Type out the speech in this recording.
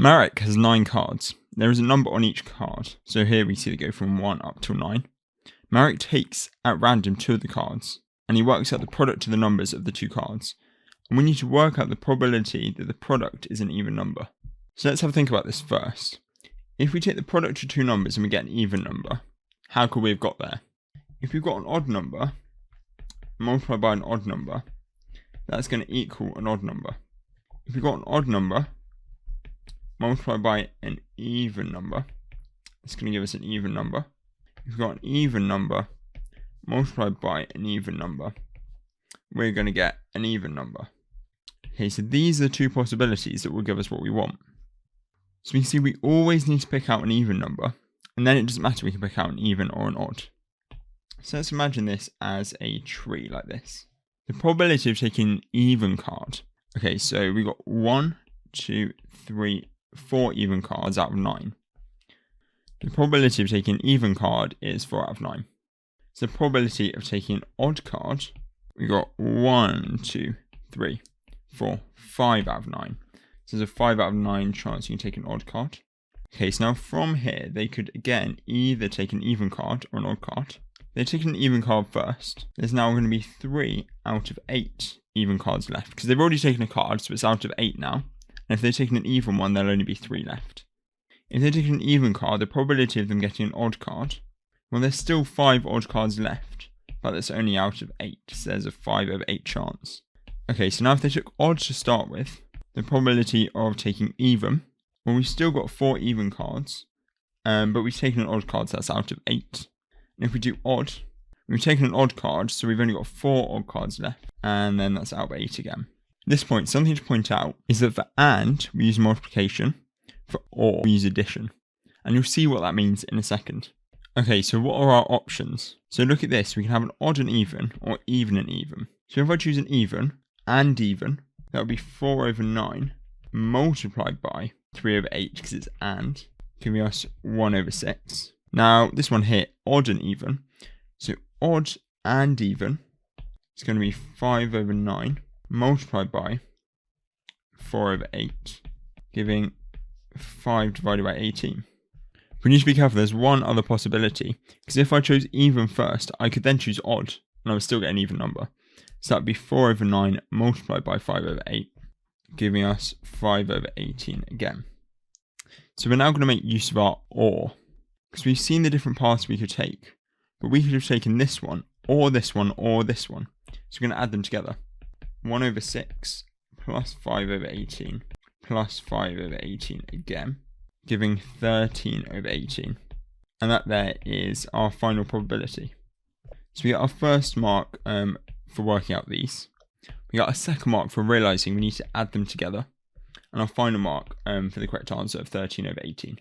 Marek has 9 cards. There is a number on each card. So here we see they go from 1 up till 9. Marek takes at random 2 of the cards, and he works out the product of the numbers of the 2 cards. And we need to work out the probability that the product is an even number. So let's have a think about this first. If we take the product of 2 numbers and we get an even number, how could we have got there? If we've got an odd number, multiplied by an odd number, that's going to equal an odd number. If we've got an odd number, multiplied by an even number, it's going to give us an even number. If we've got an even number, multiplied by an even number, we're going to get an even number. Okay, so these are the 2 possibilities that will give us what we want. So we can see we always need to pick out an even number, and then it doesn't matter, we can pick out an even or an odd. So let's imagine this as a tree like this. The probability of taking an even card. Okay, so we got 1, 2, 3, 4 even cards out of 9. The probability of taking an even card is 4 out of 9. So the probability of taking an odd card, we got 1, 2, 3, 4, 5 out of 9. So there's a 5 out of 9 chance you can take an odd card. Okay, so now from here, they could again either take an even card or an odd card. They've taken an even card first. There's now going to be 3 out of 8 even cards left, because they've already taken a card, so it's out of 8 now. And if they've taken an even one, there'll only be 3 left. If they've taken an even card, the probability of them getting an odd card, well, there's still 5 odd cards left, but that's only out of 8, so there's a 5 over 8 chance. Okay, so now if they took odd to start with, the probability of taking even, well, we've still got 4 even cards, but we've taken an odd card, so that's out of 8. And if we do odd, we've taken an odd card, so we've only got 4 odd cards left, and then that's out of 8 again. At this point, something to point out is that for AND, we use multiplication, for OR, we use addition. And you'll see what that means in a second. Okay, so what are our options? So look at this, we can have an odd and even, or even and even. So if I choose an even, and even, that would be 4 over 9, multiplied by 3 over 8, because it's AND, giving us 1 over 6. Now, this one here, odd and even. So odd and even, it's going to be 5 over 9, multiplied by 4 over 8, giving 5 divided by 18. We need to be careful, there's one other possibility, because if I chose even first, I could then choose odd, and I would still get an even number. So that would be 4 over 9 multiplied by 5 over 8, giving us 5 over 18 again. So we're now going to make use of our OR, because we've seen the different paths we could take, but we could have taken this one, or this one, or this one. So we're going to add them together. 1 over 6 plus 5 over 18 plus 5 over 18 again, giving 13 over 18. And that there is our final probability. So we get our first mark for working out these. We got a second mark for realising we need to add them together. And our final mark for the correct answer of 13 over 18.